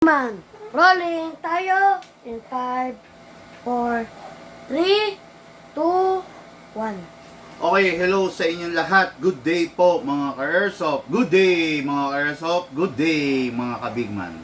Man, rolling tayo in 5, 4, 3, 2, 1. Okay, hello sa inyong lahat. Good day po mga ka-airsoft. Good day mga ka-airsoft. Good day mga ka-bigman.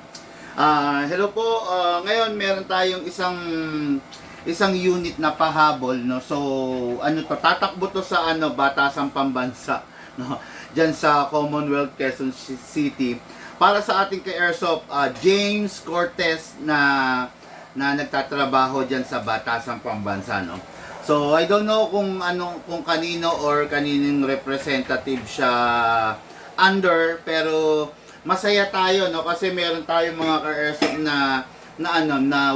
Hello po. Ngayon meron tayong isang unit na pahabol, no. So, tatakbo to sa Batasang Pambansa, no. Diyan sa Commonwealth Quezon City para sa ating ka-airsoft James Cortez na nagtatrabaho diyan sa Batasang Pambansa, no. So, I don't know kung kanino or kaninong representative siya under, pero masaya tayo, no, kasi meron tayong mga ka-airsoft na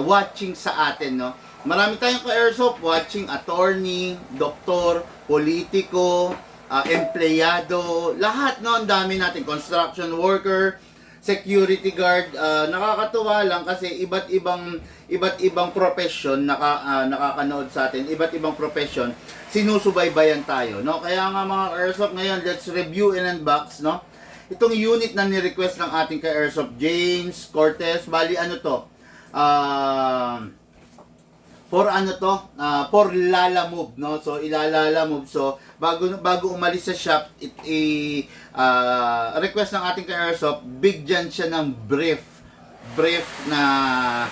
watching sa atin, no. Marami tayong ka-airsoft watching, attorney, doktor, politiko, empleyado, lahat, no, ang dami natin, construction worker, security guard. Nakakatuwa lang kasi iba't ibang profession nakakanood sa atin, iba't ibang profession sinusubaybayan tayo, no. Kaya nga mga airsoft, ngayon let's review and unbox, no, itong unit na ni-request ng ating ka-airsoft James Cortez. Bali for Lala Move, no. So ilalala move. So bago umalis sa shop, request ng ating ka-airsoft, bigyan siya ng brief na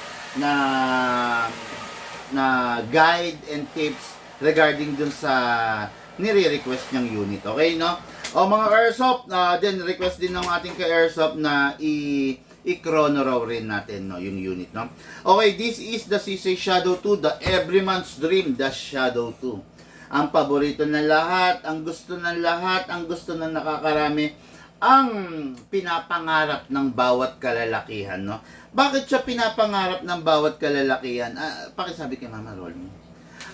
guide and tips regarding dun sa nire-request niyang unit. Okay, no? O mga ka-airsoft, then request din ng ating ka-airsoft na i-chrono raw rin natin, no, yung unit, no. Okay, this is the CC Shadow 2, the everyman's dream, the Shadow 2. Ang paborito ng lahat, ang gusto ng lahat, ang gusto ng nakakarami, ang pinapangarap ng bawat kalalakihan, no. Bakit siya pinapangarap ng bawat kalalakihan? Pakisabi kay Mama Rolling.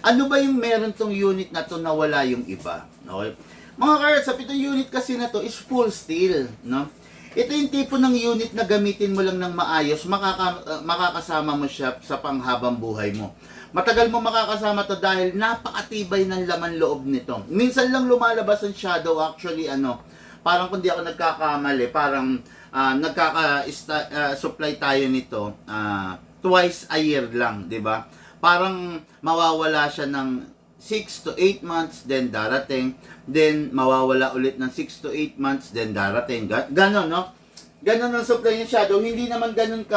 Ano ba yung meron tong unit na to na wala yung iba? Okay? Mga ka-airsoft, itong unit kasi na to is full steel, no. Ito yung tipo ng unit na gamitin mo lang ng maayos, makakasama mo siya sa panghabang buhay mo. Matagal mo makakasama to dahil napakatibay ng laman loob nito. Minsan lang lumalabas ang shadow, actually parang kung di ako nagkakamali, parang supply tayo nito twice a year lang, 'di ba? Parang mawawala siya ng 6 to 8 months, then darating, then mawawala ulit ng 6 to 8 months, then darating. Ganon, no? Ganon ang supply ng shadow. Hindi naman ganon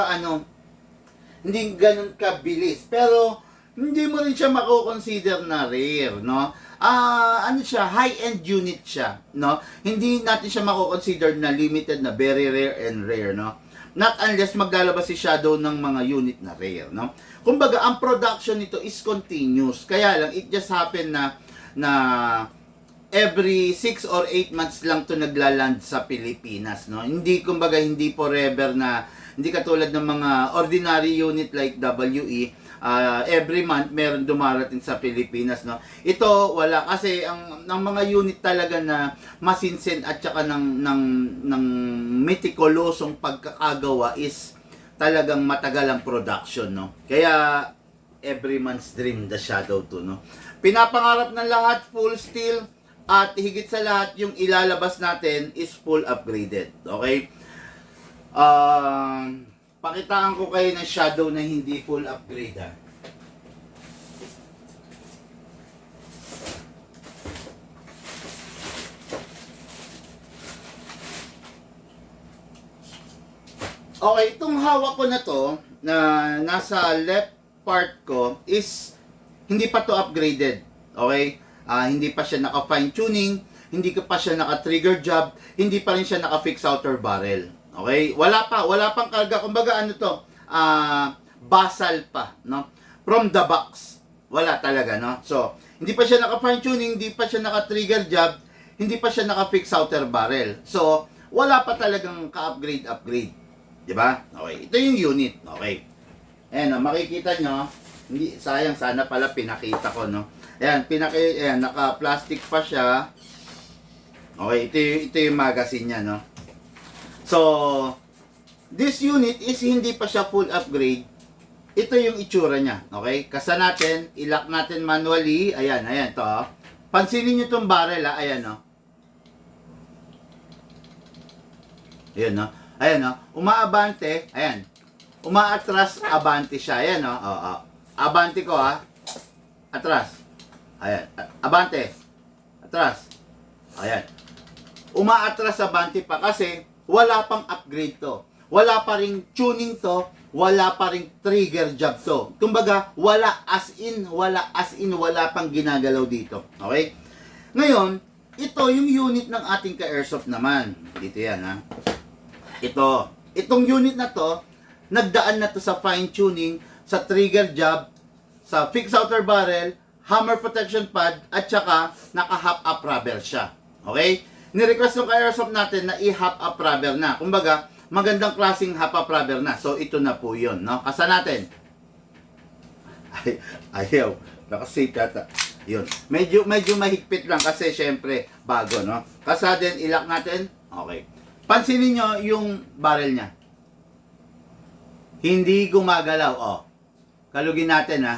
hindi ganon ka bilis. Pero, hindi mo rin siya mako-consider na rare, no? Siya, high-end unit siya, no? Hindi natin siya mako-consider na limited, na very rare and rare, no? Not unless maglalabas si Shadow ng mga unit na rare, no? Kumbaga, ang production nito is continuous. Kaya lang, it just happen na every 6 or 8 months lang to naglaland sa Pilipinas, no? Hindi, kumbaga, hindi forever na, hindi katulad ng mga ordinary unit like WE, every month meron dumarating sa Pilipinas, no. Ito wala kasi ang mga unit talaga na masinsin at saka ng meticulosong pagkakagawa is talagang matagal ang production, no. Kaya every month's dream, the Shadow 2, no. Pinapangarap ng lahat, full steel, at higit sa lahat yung ilalabas natin is full upgraded. Okay? Pakitaan ko kayo ng shadow na hindi full upgrade, ha. Okay, itong hawak ko na to, na nasa left part ko, is hindi pa to upgraded. Okay? Hindi pa siya naka fine tuning, hindi pa siya naka trigger job, hindi pa rin siya naka fix outer barrel. Okay? Wala pang karga. Kumbaga basal pa, no? From the box. Wala talaga, no? So, hindi pa siya naka fine tuning, hindi pa siya naka trigger job, hindi pa siya naka fix outer barrel. So, wala pa talagang ka-upgrade. 'Di ba? Okay. Ito yung unit, okay. Ayan, makikita nyo, hindi sayang, sana pala pinakita ko, no. Ayan, naka-plastic pa siya. Okay, ito yung magazine niya, no. So, this unit is hindi pa siya full upgrade. Ito yung itsura niya, okay? Kasa natin, i-lock natin manually. Ayan, to. Pansinin nyo itong barrel, ayan, no. Ayan, no. Ayan, no. Umaabante, ayan. umaatras, abante siya. Ayan, no? Oo. Abante ko, ha? Atras. Ayan. Abante. Atras. Ayan. Umaatras, abante pa kasi wala pang upgrade to. Wala pa ring tuning to. Wala pa ring trigger job to. Kumbaga, wala wala pang ginagalaw dito. Okay? Ngayon, ito yung unit ng ating ka-airsoft naman. Dito yan, ha? Itong unit na to, nagdaan na to sa fine tuning, sa trigger job, sa fixed outer barrel, hammer protection pad, at saka naka-half up rubber siya. Okay? Nirequest ng ka-airsoft natin na i-half up rubber na. Kumbaga, magandang klaseng half up rubber na. So, ito na po yun. No? Kasa natin. Ayaw. Nakasafe yata. Yun. Medyo mahigpit lang kasi syempre bago, no? Kasa din, ilak natin. Okay. Pansinin nyo yung barrel niya. Hindi gumagalaw. Oh. Kalugin natin, ha.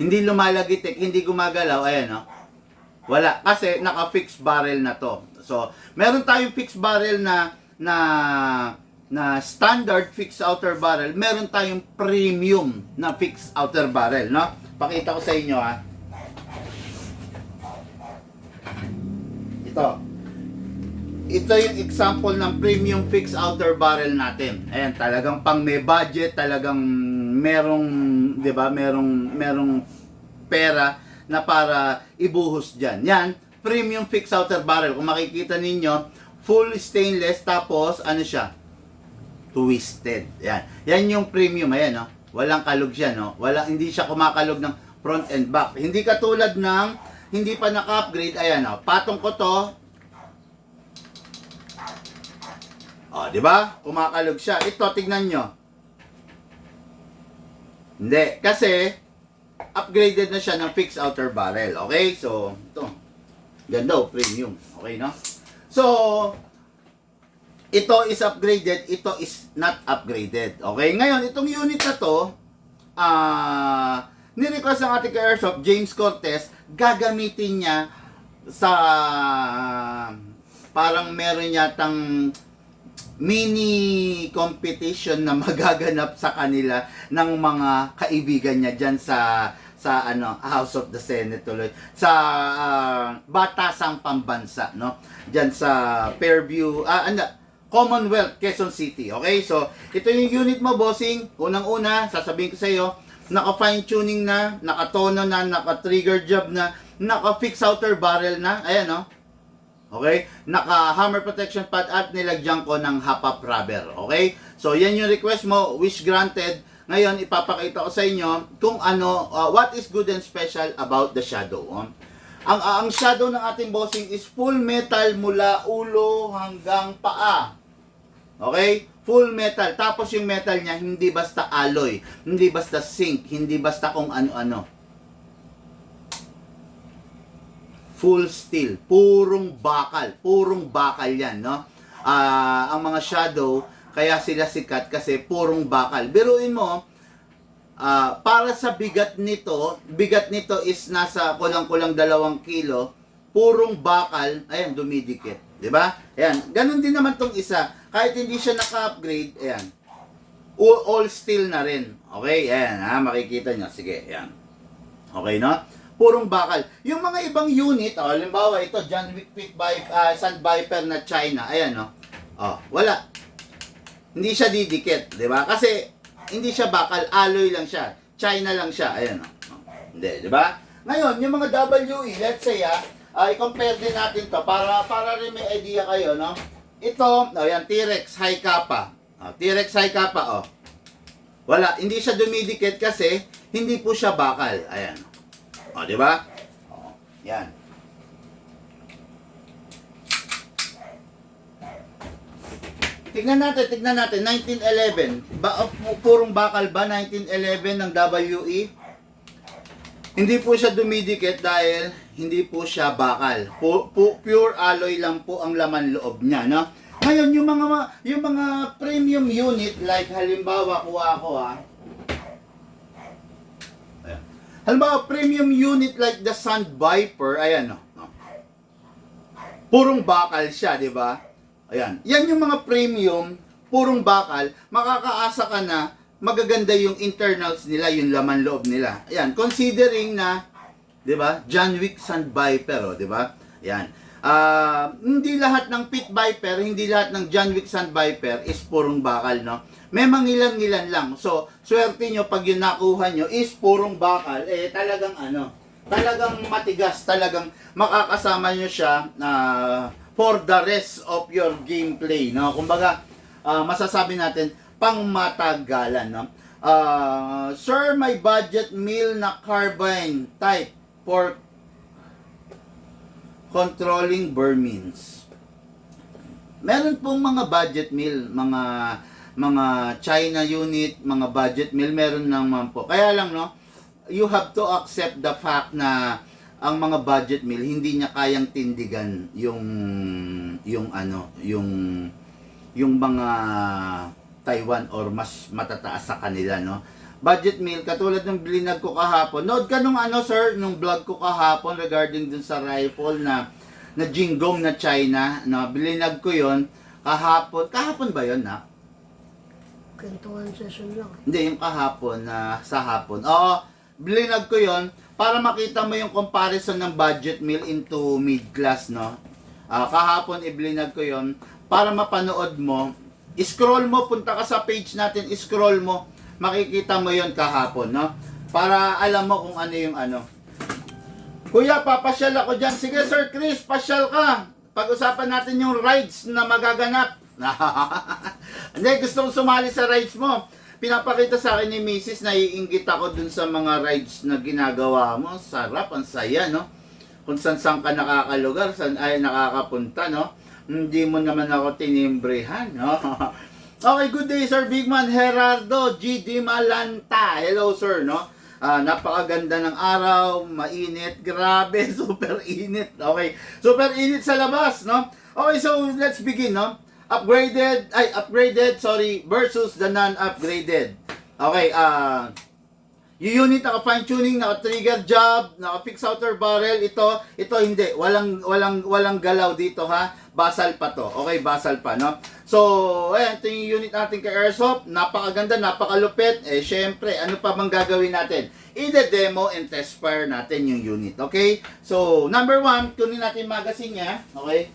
Hindi lumalagitik, hindi gumagalaw. Ayan, no? Wala. Kasi naka-fixed barrel na to. So, meron tayong fixed barrel na standard fixed outer barrel. Meron tayong premium na fixed outer barrel, no? Pakita ko sa inyo, ha. Ito yung example ng premium fixed outer barrel natin. Ayan, talagang pang may budget, talagang merong, 'di ba? Merong pera na para ibuhos diyan. Yan, premium fixed outer barrel. Kung makikita ninyo, full stainless tapos ano siya? Twisted. Yan. Yan yung premium, ayan, no. Walang kalog siya, no. Hindi siya kumakalog ng front and back. Hindi katulad ng hindi pa naka-upgrade, ayan, no. Patong ko to. Oh, di ba? Kumakalog siya. Ito, tignan nyo. Hindi. Kasi, upgraded na siya ng fixed outer barrel. Okay? So, ito. Ganda, premium. Okay, no? So, ito is upgraded. Ito is not upgraded. Okay? Ngayon, itong unit na to, nirequest ng ating ka-airsoft, James Cortez, gagamitin niya sa parang meron yatang mini competition na magaganap sa kanila ng mga kaibigan niya diyan sa House of the Senate tuloy sa batasang pambansa, no, diyan sa Fairview Commonwealth, Quezon City. Okay, so ito yung unit mo, bossing. Unang-una sasabihin ko sa iyo, naka fine tuning na, naka tono na, naka trigger job na, naka fix outer barrel na, ayan, no. Okay? Naka-hammer protection pad at nilagyan ko ng half-up rubber. Okay? So, yan yung request mo. Wish granted. Ngayon, ipapakita ko sa inyo kung ano, what is good and special about the Shadow. Ang Shadow ng ating bossing is full metal mula ulo hanggang paa. Okay? Full metal. Tapos yung metal niya, hindi basta alloy. Hindi basta zinc. Hindi basta kung ano-ano. Full steel, purong bakal yan, no? Ang mga Shadow, kaya sila sikat kasi purong bakal. Biruin mo, para sa bigat nito is nasa kulang-kulang 2 kilo, purong bakal, ayan, dumidikit, di ba? Ayan, ganun din naman tong isa, kahit hindi siya naka-upgrade, ayan, all steel na rin, okay? Ayan, makikita nyo, sige, ayan, okay, no? Purong bakal. Yung mga ibang unit, halimbawa ito, John Wick Sand Viper na China, ayan, no? Wala. Hindi siya didikit, di ba? Kasi hindi siya bakal, alloy lang siya. China lang siya, ayan, no? Hindi, di ba? Ngayon, yung mga WE, let's say, i-compare din natin to para rin may idea kayo, no? Ito, yan, T-Rex High Kappa. T-Rex High Kappa, wala, hindi siya dumidikit kasi hindi po siya bakal, ayan. Di ba? Yan. Tignan natin, 1911. Purong bakal ba 1911 ng WE? Hindi po siya dumidikit dahil hindi po siya bakal. Pure alloy lang po ang laman loob niya, no? Ngayon, yung mga premium unit, like halimbawa, kuha ako, halimbawa, premium unit like the Sand Viper, ayan, no? Purong bakal siya, di ba? Ayan. Yan yung mga premium purong bakal, makakaasa ka na magaganda yung internals nila, yung laman loob nila. Ayan, considering na, 'di ba? John Wick Sand Viper, 'di ba? Ayan. Hindi lahat ng Pit Viper, hindi lahat ng John Wick Sand Viper is purong bakal, no? May mangilan-ngilan lang. So, swerte nyo pag yung nakuha nyo is purong bakal, talagang talagang matigas, talagang makakasama nyo siya for the rest of your gameplay, no? Kumbaga, masasabi natin, pang matagalan, no? Sir, may budget mill na carbine type for controlling vermins. Meron pong mga budget mill, mga China unit, mga budget mill, meron naman po. Kaya lang, no, you have to accept the fact na ang mga budget mill hindi niya kayang tindigan yung mga Taiwan or mas matataas sa kanila, no. Budget meal, katulad ng blinag ko kahapon. Nood ka nung sir, nung vlog ko kahapon regarding dun sa rifle na Jingong na China, no, blinag ko yon kahapon. Kahapon ba yon, na? Kwentuhan session lang. Hindi, yung kahapon na sa hapon. Oo, blinag ko yon para makita mo yung comparison ng budget meal into mid-class, no. Kahapon iblinag ko yon para mapanood mo. Scroll mo, punta ka sa page natin, scroll mo, makikita mo yon kahapon, no? Para alam mo kung ano yung Kuya, papasyal ako dyan. Sige, Sir Chris, pasyal ka. Pag-usapan natin yung rides na magaganap. Hindi, gusto kong sumali sa rides mo. Pinapakita sa akin ni Mrs. na iinggit ako dun sa mga rides na ginagawa mo. Sarap, ang saya, no? Kung saan ka nakakalugar, saan ay nakakapunta, no? Hindi mo naman ako tinimbrehan, no? Okay, good day, Sir Bigman Gerardo G. Di Malanta. Hello, sir, no? Napakaganda ng araw, mainit, grabe, super init. Okay, super init sa labas, no? Okay, so let's begin, no? Upgraded versus the non-upgraded. Okay, yung unit naka fine tuning, naka trigger job, naka fix outer barrel, ito hindi, walang galaw dito, ha. Basal pa to. Okay, basal pa, no? So, ayan, ito yung unit natin kay Airsoft. Napakaganda, napakalupit. Syempre, ano pa bang gagawin natin? I-demo and test fire natin yung unit. Okay? So, number 1, kunin natin yung magazine niya. Okay?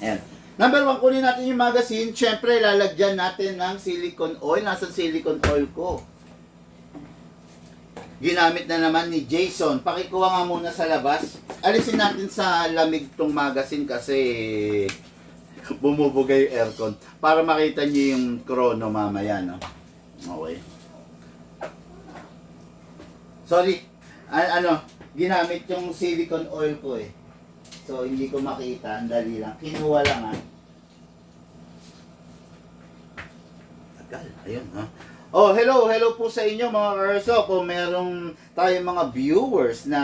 Ayan. Number 1, kunin natin yung magazine. Syempre, lalagyan natin ng silicone oil. Nasaan silicone oil ko? Ginamit na naman ni Jason. Pakikuha nga muna sa labas. Alisin natin sa lamig tong magazine kasi bumubugay yung aircon. Para makita nyo yung chrono mamaya, no? Okay. Sorry. Ginamit yung silicone oil ko eh. So, hindi ko makita. Ang dali lang. Kinuha lang, ha? Tagal. Ayun, ha? Oh, hello po sa inyo mga Karso. Kung merong tayong mga viewers na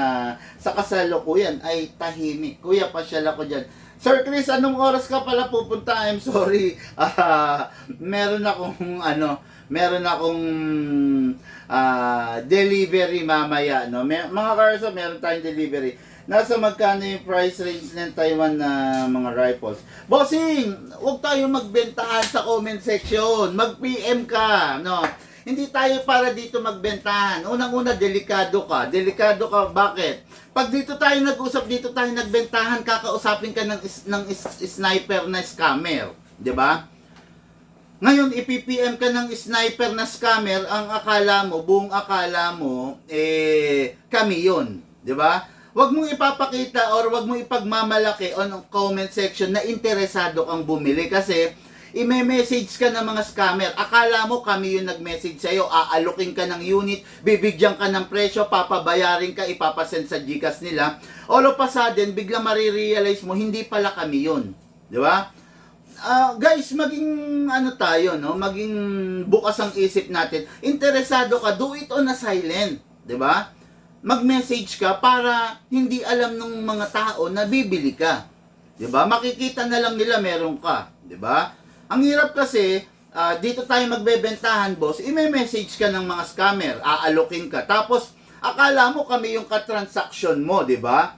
sa kasalukuyan ay tahimik. Kuya, pasyal ako dyan. Sir Chris, anong oras ka pala pupunta? I'm sorry. Meron akong delivery mamaya, no? Mga Karso, meron tayong delivery. Nasa magkano yung price range ng Taiwan na mga rifles? Bossing, huwag tayo magbentahan sa comment section. Mag-PM ka, no? Hindi tayo para dito magbentahan. Unang-una, delikado ka. Delikado ka, bakit? Pag dito tayo nag-usap, dito tayo nagbentahan, kakausapin ka ng sniper na scammer. 'Di ba? Ngayon, ipipm ka ng sniper na scammer, ang akala mo, buong akala mo, kami yun. 'Di ba? Huwag mong ipapakita or huwag mong ipagmamalaki on comment section na interesado kang bumili kasi i-message ka ng mga scammer. Akala mo kami yung nag-message sa'yo, aalukin ka ng unit, bibigyan ka ng presyo, papabayarin ka, ipapasend sa GCash nila. All of a sudden, bigla marirealize mo, hindi pala kami yun. Di ba? Guys, maging tayo, no? Maging bukas ang isip natin. Interesado ka, do it on a silent. Di ba? Mag-message ka para hindi alam ng mga tao na bibili ka. 'Di ba? Makikita na lang nila meron ka, 'di ba? Ang hirap kasi dito tayo magbebentahan, boss. I-message ka ng mga scammer, aalokin ka. Tapos akala mo kami yung ka-transaction mo, 'di ba?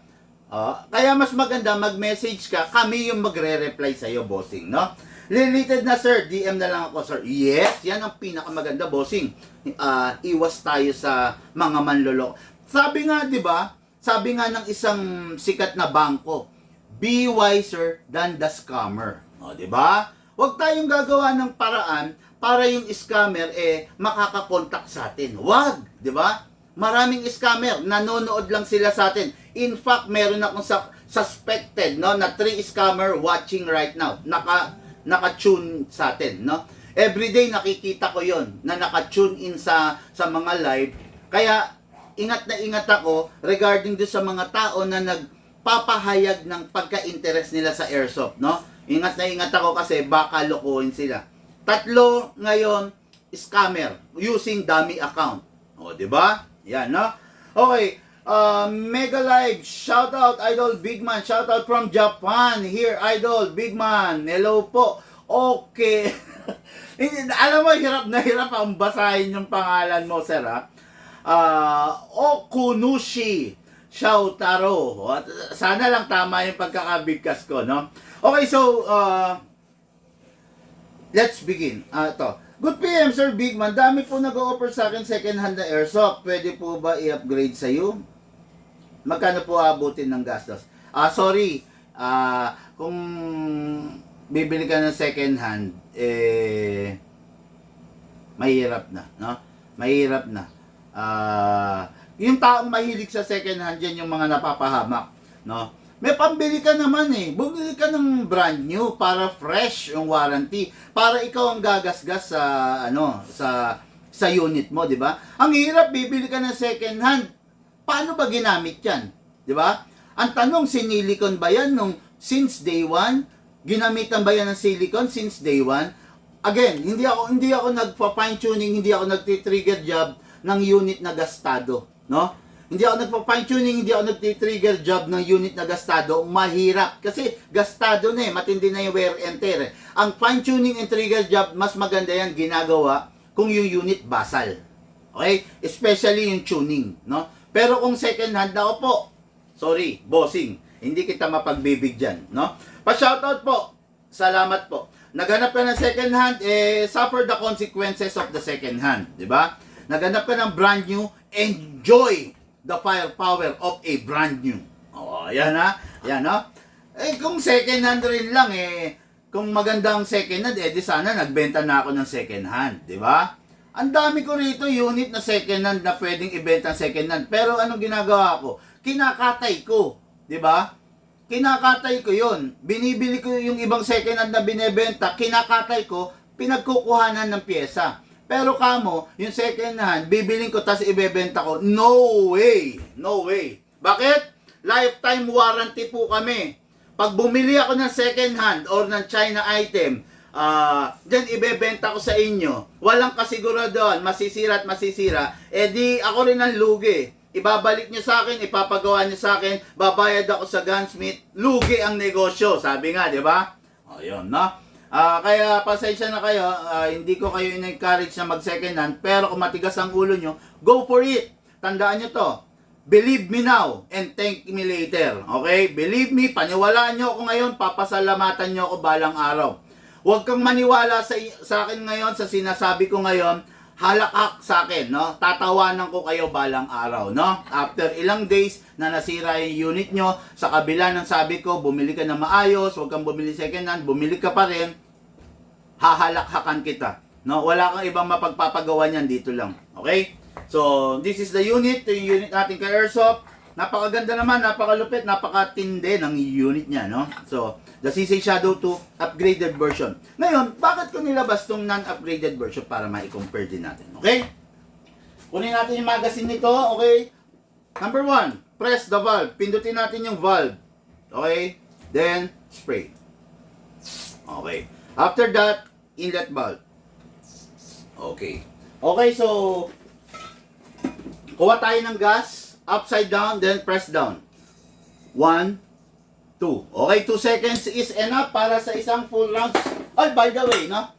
Kaya mas maganda mag-message ka, kami yung magre-reply sa iyo, bossing, no? Limited na sir, DM na lang ako sir. Yes, yan ang pinakamaganda bossing. Iwas tayo sa mga manloloko. Sabi nga, di ba? Sabi nga ng isang sikat na bangko, be wiser than the scammer. O, di ba? Huwag tayong gagawa ng paraan para yung scammer makakakontak sa atin. Huwag, di ba? Maraming scammer, nanonood lang sila sa atin. In fact, meron akong suspected, no, na 3 scammer watching right now. Naka-tune sa atin, no? Everyday nakikita ko 'yon na naka-tune in sa mga live. Kaya ingat na ingat ako regarding do sa mga tao na nagpapahayag ng pagka-interest nila sa airsoft, no? Ingat na ingat ako kasi baka lokohin sila. 3 ngayon scammer using dummy account. O, di ba? Yan, no? Okay. Mega Live, shout out Idol Big Man, shout out from Japan. Here Idol Big Man. Hello po. Okay. Alam mo, hirap na hirap ang basahin yung pangalan mo, sir, ha? Okunushi Shoutaro. Sana lang tama yung pagkakabigkas ko, no? Okay, so, let's begin. Good PM, Sir Big Man. Dami po nag-o-offer sa akin second-hand na airsoft. Pwede po ba i-upgrade sa iyo? Magkano po abutin ng gastos? Sorry. Kung bibili ka ng second-hand, mahirap na, no? Mahirap na. Yung taong mahilig sa second-hand, yan yung mga napapahamak, no? May pambili ka naman bumili ka ng brand new para fresh yung warranty, para ikaw ang gagasgas sa unit mo, di ba? Ang hirap, bibili ka ng second hand. Paano ba ginamit 'yan? Di ba? Ang tanong, sinilicon ba 'yan nung since day one? Ginamitan ba 'yan ng silicone since day one? Again, hindi ako nagpa-fine tuning, hindi ako nagti-trigger job ng unit na gastado, no? Hindi ako nagpa-fine tuning, hindi ako nagti-trigger job ng unit na gastado. Mahirap. Kasi gastado na matindi na yung wear and tear Ang fine tuning and trigger job, mas maganda yan ginagawa kung yung unit basal. Okay? Especially yung tuning, no? Pero kung second hand na po, sorry, bossing, hindi kita mapagbibigyan, no? Pa-shoutout po. Salamat po. Naghanap ka ng second hand, suffer the consequences of the second hand, di ba? Naghanap ka ng brand new, enjoy the firepower of a brand new. Yan ha. Yan ha. Kung second hand rin lang kung magandang second hand, di sana nagbenta na ako ng second hand, di ba? Ang dami ko rito unit na second hand na pwedeng ibenta second hand. Pero anong ginagawa ko? Kinakatay ko, di ba? Kinakatay ko 'yon. Binibili ko yung ibang second hand na binebenta, kinakatay ko, pinagkukuhanan ng pyesa. Pero kamo, yung second hand, bibiling ko tas ibebenta ko. No way! No way! Bakit? Lifetime warranty po kami. Pag bumili ako ng second hand or ng China item, dyan ibebenta ko sa inyo. Walang kasiguraduhan, masisira at masisira. Di ako rin ang lugi. Ibabalik nyo sa akin, ipapagawa nyo sa akin, babayad ako sa gunsmith, lugi ang negosyo. Sabi nga, di ba? Yun, no? Kaya pasensya na kayo, hindi ko kayo in-encourage na mag second hand, pero kung matigas ang ulo nyo, go for it. Tandaan nyo to. Believe me now and thank me later. Okay? Believe me, paniwalaan nyo ako ngayon, papasalamatan nyo ako balang araw. Huwag kang maniwala sa akin ngayon, sa sinasabi ko ngayon, halakak sa akin, no? Tatawanan ko kayo balang araw, no? After ilang days na nasira yung unit nyo, sa kabila ng sabi ko, bumili ka na maayos, huwag kang bumili second hand, bumili ka pa rin, hahalakhakan kita, no? Wala kang ibang mapagpapagawa niyan, dito lang, okay? So, this is the unit, yung unit natin kay Airsoft. Napakaganda naman, napakalupit, napakatindi ng unit niya, no? So, the CC Shadow 2 upgraded version. Ngayon, bakit ko nilabas tong non-upgraded version para ma-compare din natin, okay? Kunin natin yung magazine nito, okay? Number 1, press the valve. Pindutin natin yung valve. Okay? Then, spray. Okay. After that, inlet valve. Okay. Okay, so, kuha tayo ng gas, upside down, then press down. 1, 2. Okay, 2 seconds is enough para sa isang full round. By the way, no?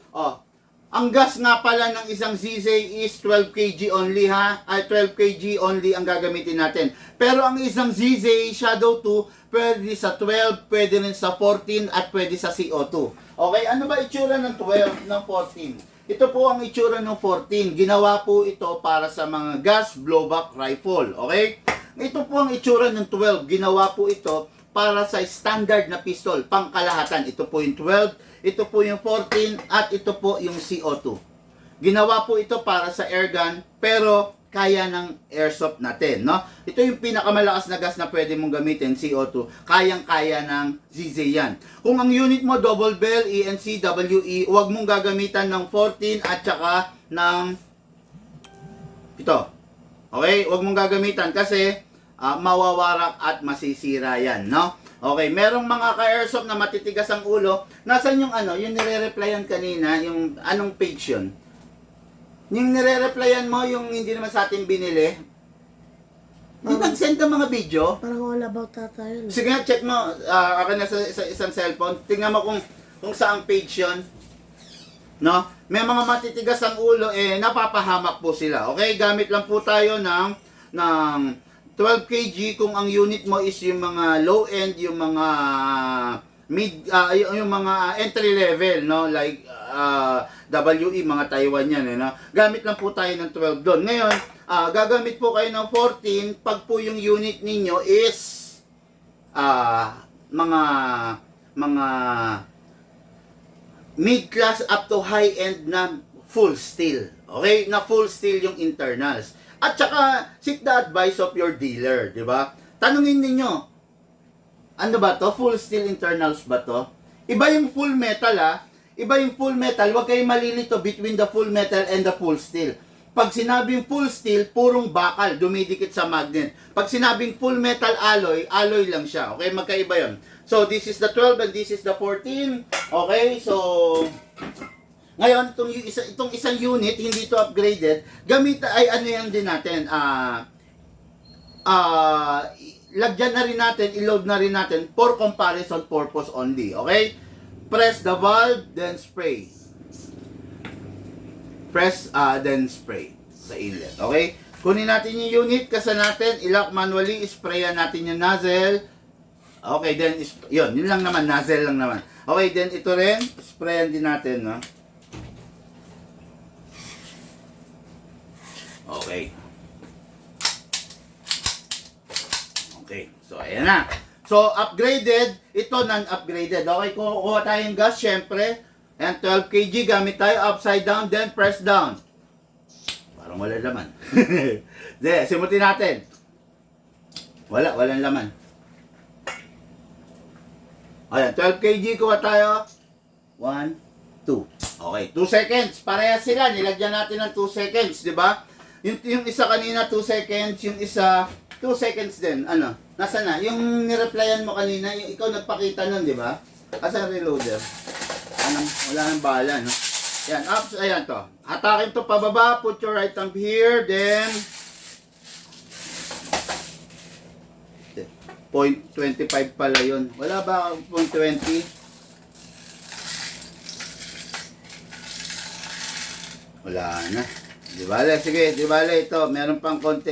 Ang gas nga pala ng isang ZZ is 12 kg only ha. Ay 12 kg only ang gagamitin natin. Pero ang isang ZZ Shadow 2 pwede sa 12, pwede rin sa 14 at pwede sa CO2. Okay, ano ba itsura ng 12 ng 14? Ito po ang itsura ng 14. Ginawa po ito para sa mga gas blowback rifle. Okay? Ito po ang itsura ng 12. Ginawa po ito para sa standard na pistol, pangkalahatan. Ito po yung 12. Ito po yung 14 at ito po yung CO2. Ginawa po ito para sa airgun pero kaya ng airsoft natin, no? Ito yung pinakamalakas na gas na pwede mong gamitin, CO2. Kayang-kaya ng ZZ yan. Kung ang unit mo double bell, ENC, WE, huwag mong gagamitan ng 14 at saka ng ito. Okay? Huwag mong gagamitan kasi mawawarak at masisira yan, no? Okay, merong mga ka-airsoft na matitigas ang ulo. Nasaan yung ano, yung nire-replyan kanina, yung anong page yun? Yung nire-replyan mo, yung hindi naman sa atin binili. Di nag-send ng mga video? Parang all about that yun. Sige nga, check mo. Akin na sa isang cellphone. Tingnan mo kung saang page yun. No? May mga matitigas ang ulo, napapahamak po sila. Okay, gamit lang po tayo ng 12 kg kung ang unit mo is yung mga low end, yung mga mid, yung mga entry level, no? Like WE, mga Taiwan yan, no? Gamit lang po tayo ng 12 doon. Ngayon, gagamit po kayo ng 14 pag po yung unit ninyo is mga mid-class up to high-end na full steel. Okay? Na full steel yung internals. At saka, seek the advice of your dealer, di ba? Tanungin ninyo, ano ba to? Full steel internals ba to? Iba yung full metal Iba yung full metal, huwag kayong malilito between the full metal and the full steel. Pag sinabing full steel, purong bakal, dumidikit sa magnet. Pag sinabing full metal alloy, alloy lang siya. Okay, magkaiba yun. So, this is the 12 and this is the 14. Okay, so ngayon, itong isang unit, hindi ito upgraded, gamit ay ano yan din natin, lagyan na rin natin, i-load na rin natin for comparison purpose only. Okay? Press the valve, then spray. Press, then spray sa inlet. Okay? Kunin natin yung unit, kasa natin, i-lock manually, sprayan natin yung nozzle. Okay, then, yun lang naman, nozzle lang naman. Okay, then ito rin, sprayan din natin, no? Okay. Okay. So, ayan na. So, upgraded. Ito, non-upgraded. Okay, kukuha tayong gas, syempre. Ayan, 12 kg. Gamit tayo upside down, then press down. Parang wala laman. Hindi, simutin natin. Walang laman. Ayan, 12 kg. Kuha tayo. 1, 2. Okay, 2 seconds. Parehas sila. Nilagyan natin ng 2 seconds, di ba? Yung isa kanina 2 seconds, yung isa 2 seconds din. Ano? Nasaan na? Yung nireplyan mo kanina, yung ikaw nagpakita nun, di ba? Asa reloader? Wala nang bala, no? Yan, ups, ayan to. Hatakin to pababa, put your right thumb here, then 0.25 pala yun. Wala ba 0.20? Wala na. Di bale, sige, di bale, ito, meron pang konti.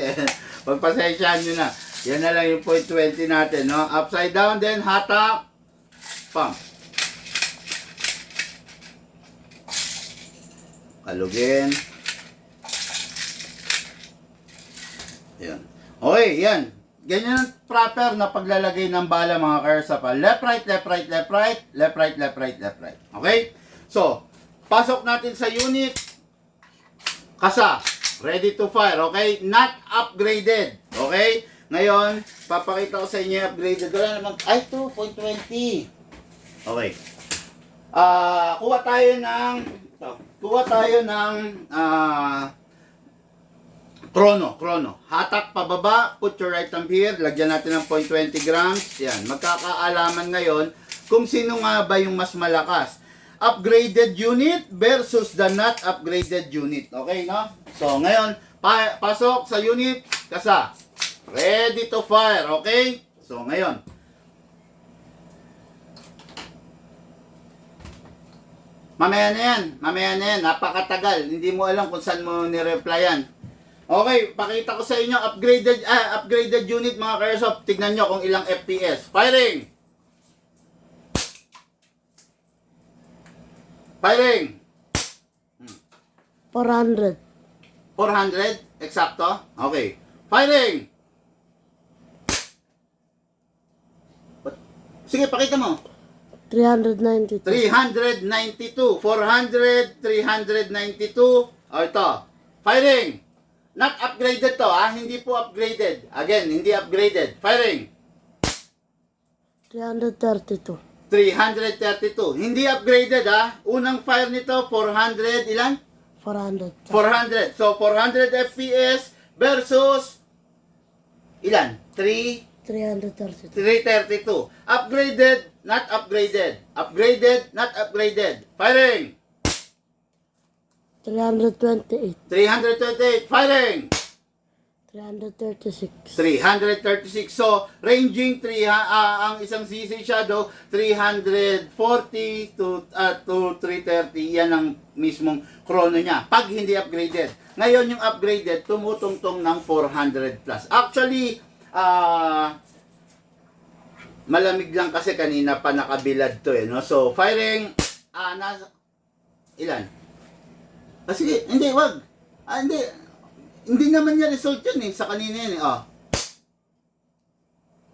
Pagpasensyahan nyo na. Yan na lang yung 0.20 natin, no? Upside down, then hatak, pump. Kalugin. Yan. Okay, yan. Ganyan ang proper na paglalagay ng bala, mga kaersapa. Left, right, left, right, left, right, left, right, left, right, left, right. Okay? So, pasok natin sa unit. Kasa, ready to fire, okay? Not upgraded, okay? Ngayon, papakita ko sa inyo yung upgraded. Wala naman, ay, 2.20. Okay. Kuha tayo ng chrono. Hatak pababa, put your right thumb here, lagyan natin ng 0.20 grams. Yan, magkakaalaman ngayon kung sino nga ba yung mas malakas. Upgraded unit versus the not upgraded unit. Okay, no? So, ngayon, pasok sa unit, kasa. Ready to fire, okay? So, ngayon. Mamaya na yan, napakatagal. Hindi mo alam kung saan mo ni-replyan. Okay, pakita ko sa inyo upgraded unit mga ka-airsoft. Tignan nyo kung ilang FPS. Firing! Firing! 400. 400? Eksakto? Okay. Firing! Sige, pakita mo. 392. 392. 400, 392. O ito. Firing! Not upgraded to, ha? Hindi po upgraded. Again, hindi upgraded. Firing! 332. 332. Hindi upgraded, ha? Unang fire nito, 400, ilan? 400. 400. So, 400 FPS versus ilan? 332. 332. Upgraded, not upgraded. Upgraded, not upgraded. Firing! 328. 328. Firing! 336. 336. So, ranging ang isang CC Shadow 340 to 330. Yan ang mismong chrono niya. Pag hindi upgraded. Ngayon yung upgraded tumutungtong ng 400 plus. Actually, malamig lang kasi kanina pa nakabilad to eh, no? So, firing ilan? Sige, hindi, wag. Hindi naman niya result yun eh. Sa kanina yun eh.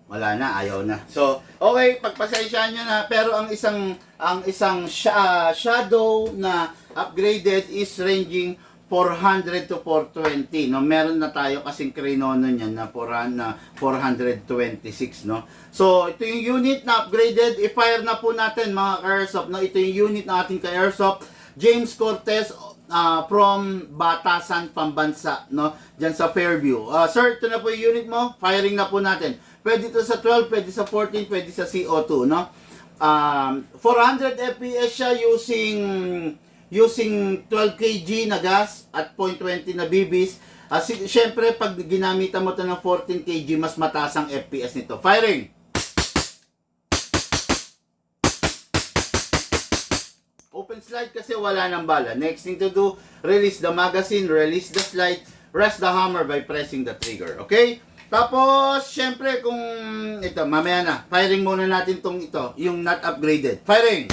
Wala na, ayaw na. So, okay, pagpasensyaan nyo na. Pero ang isang shadow na upgraded is ranging 400 to 420. No? Meron na tayo kasing krinono niyan na 426. No? So, ito yung unit na upgraded. I-fire na po natin mga ka-airsoft. No? Ito yung unit na ating ka-airsoft. James Cortez from Batasan, Pambansa, no? Diyan sa Fairview. Sir, ito na po yung unit mo. Firing na po natin. Pwede ito sa 12, pwede sa 14, pwede sa CO2, no? 400 FPS siya using 12 kg na gas at 0.20 na BBs. Siyempre, pag ginamitan mo ito ng 14 kg, mas mataas ang FPS nito. Firing! Open slide kasi wala ng bala. Next thing to do, release the magazine, release the slide, rest the hammer by pressing the trigger. Okay? Tapos, syempre, kung ito, mamaya na. Firing muna natin yung not upgraded. Firing!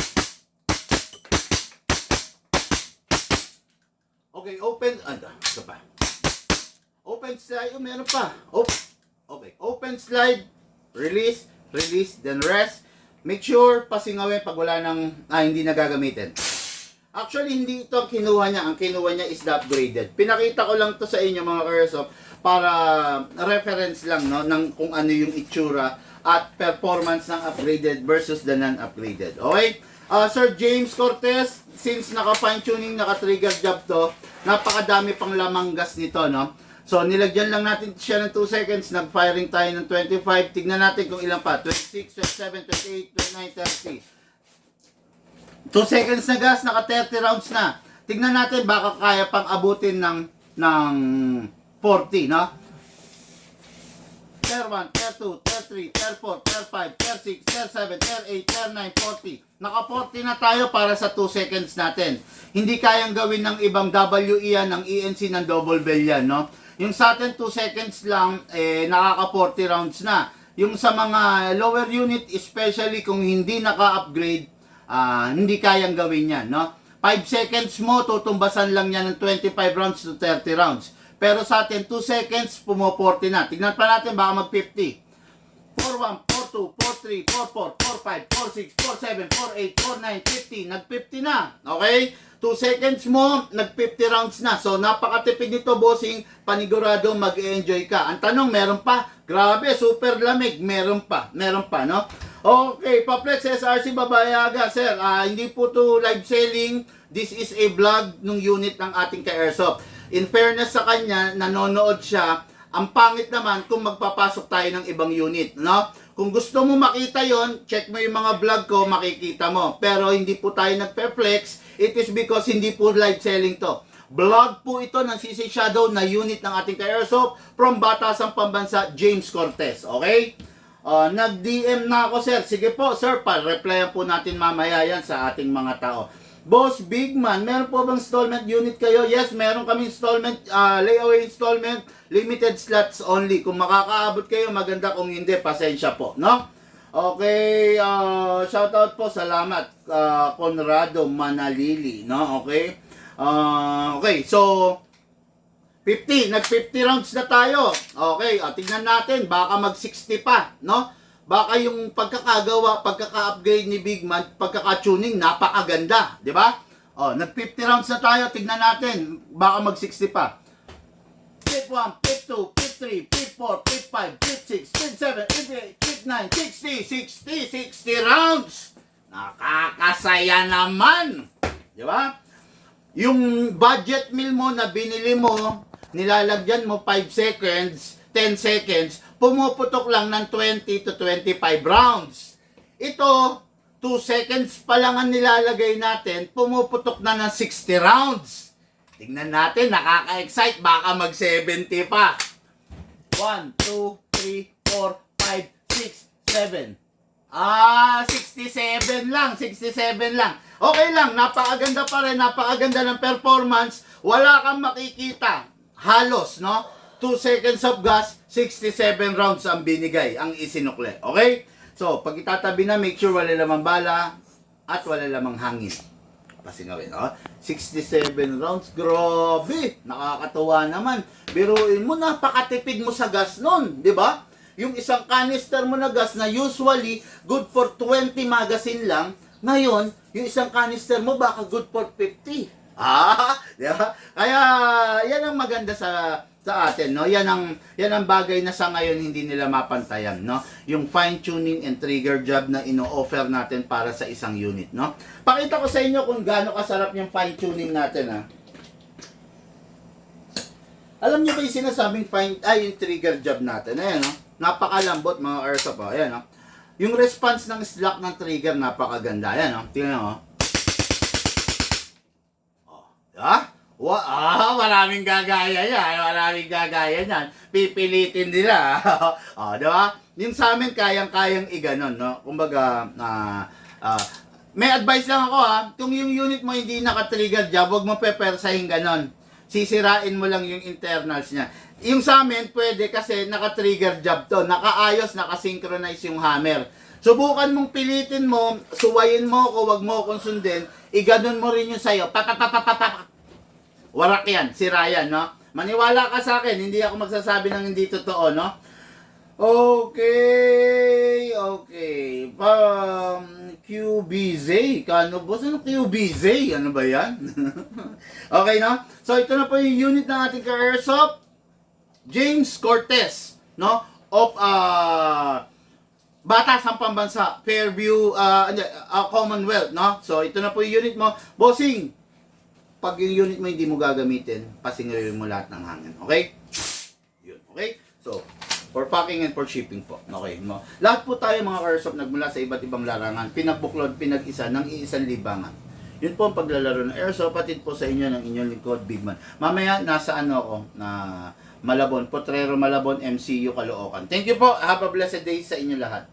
Okay, open, ito pa. Open slide, meron pa. Okay, open slide, release, then rest. Make sure pasingawin pag wala hindi na gagamitin. Actually, hindi ito ang kinuha niya. Ang kinuha niya is the upgraded. Pinakita ko lang to sa inyo mga ka-airsoft para reference lang, no, ng kung ano yung itsura at performance ng upgraded versus the non-upgraded. Okay? Sir James Cortez, since naka-fine tuning, naka-trigger job to, napakadami pang lamang gas nito, no? So, nilagyan lang natin siya ng 2 seconds. Nag-firing tayo ng 25. Tignan natin kung ilan pa. 26, 27, 28, 29, 30. 2 seconds na gas, naka 30 rounds na. Tignan natin, baka kaya pang abutin ng 40, no? Tier 1, Tier 2, Tier 3, Tier 4, Tier 5, Tier 6, Tier 7, Tier 8, Tier 9, 40. Naka 40 na tayo para sa 2 seconds natin. Hindi kayang gawin ng ibang WE yan, ng ENC, ng double bell yan, no? Yung sa atin 2 seconds lang, nakaka 40 rounds na. Yung sa mga lower unit, especially kung hindi naka-upgrade, hindi kayang gawin yan, no? 5 seconds mo, tutumbasan lang yan ng 25 rounds to 30 rounds. Pero sa atin, 2 seconds, pumo-40 na. Tignan pa natin, baka mag-50. 4-1, 4-2, 4-3, 4-4, 4-5, 4-6, 4-7, 4-8, 4-9, 50. Nag-50 na. Okay? 2 seconds mo, nag-50 rounds na. So, napakatipid nito, bossing. Panigurado, mag-enjoy ka. Ang tanong, meron pa? Grabe, super lamig. Meron pa, no? Okay, Paplex SRC Babayaga. Sir, hindi po to live selling. This is a vlog ng unit ng ating ka-airsoft. In fairness sa kanya, nanonood siya. Ang pangit naman kung magpapasok tayo ng ibang unit, no? Kung gusto mo makita yon, check mo yung mga vlog ko, makikita mo. Pero hindi po tayo nagpe-flex. It is because hindi po live selling to. Vlog po ito ng CC Shadow na unit ng ating ka-airsoft from Batasang Pambansa, James Cortez. Okay? Nag-DM na ako, sir. Sige po, sir, pa-replyan po natin mamaya yan sa ating mga tao. Boss Bigman, meron po bang installment unit kayo? Yes, meron kami installment, layaway installment, limited slots only. Kung makakaabot kayo, maganda. Kung hindi, pasensya po, no? Okay, shoutout po, salamat, Conrado Manalili, no? Okay? Okay, so, 50, nag-50 rounds na tayo. Okay, tingnan natin, baka mag-60 pa, no? Baka yung pagkakagawa, pagkaka-upgrade ni Bigman, pagkaka-tuning, napakaganda, di ba? Nag-50 rounds na tayo, tignan natin, baka mag-60 pa. Flip 1, flip 2, flip 3, flip 4, flip 5, flip 6, flip 7, flip 8, flip 9, 60 rounds! Nakakasaya naman! Di ba? Yung budget meal mo na binili mo, nilalagyan mo 5 seconds, 10 seconds, pumuputok lang ng 20 to 25 rounds. Ito, 2 seconds pa lang ang nilalagay natin, pumuputok na ng 60 rounds. Tingnan natin, nakaka-excite, baka mag-70 pa. 1, 2, 3, 4, 5, 6, 7. 67 lang, 67 lang. Okay lang, napakaganda pa rin, napakaganda ng performance. Wala kang makikita. Halos, no? 2 seconds of gas, 67 rounds ang binigay, ang isinukle. Okay? So, pag itatabi na, make sure wala lamang bala at wala lamang hangin. Pasingawin, no? 67 rounds, grabe! Nakakatuwa naman. Biruin mo, napakatipid mo sa gas nun, di ba? Yung isang canister mo na gas na usually good for 20 magazine lang, ngayon, yung isang canister mo baka good for 50. Di ba? Kaya, yan ang maganda sa atin, no? Yan ang bagay na sa ngayon hindi nila mapantayan, no? Yung fine tuning and trigger job na ino-offer natin para sa isang unit, no? Pakita ko sa inyo kung gaano kasarap yung fine tuning natin, ha. Alam niyo ba yung sinasabing yung trigger job natin? Ayan, no? Napakalambot, mga airsoft, oh. Ayan, no? Yung response ng slack ng trigger napakaganda. Ayan, no? Tingnan mo. Ha? Maraming gagaya yan. Maraming gagaya yan. Pipilitin nila. Di ba? Yung sa amin, kayang-kayang iganon, no? Kumbaga, may advice lang ako, ha? Kung yung unit mo hindi naka-trigger job, huwag mo pepersahin ganon. Sisirain mo lang yung internals niya. Yung sa amin, pwede kasi naka-trigger job to. Nakaayos, naka-synchronize yung hammer. Subukan mong pilitin mo, suwayin mo ko, wag mo akong sundin, iganon mo rin yung sayo. Warak yan, sira yan, no? Maniwala ka sa akin, hindi ako magsasabi ng hindi totoo, no? Okay. QBZ. Kano boss? Ano QBZ? Ano ba yan? Okay, no? So, ito na po yung unit ng ating ka-airsoft. James Cortez, no? Of, Batas ng Pambansa, Fairview, Commonwealth, no? So, ito na po yung unit mo. Bossing, pag yung unit mo hindi mo gagamitin, pasingawin mo lahat ng hangin. Okay? Yun. Okay? So, for packing and for shipping po. Okay, no? Lahat po tayo mga airsoft nagmula sa iba't ibang larangan, pinagbuklod, pinag-isa ng iisang libangan. Yun po ang paglalaro ng airsoft, patid po sa inyo ng inyong lingkod, Bigman. Mamaya, nasa ako, na Malabon, Potrero Malabon, MCU Caloocan. Thank you po. Have a blessed day sa inyo lahat.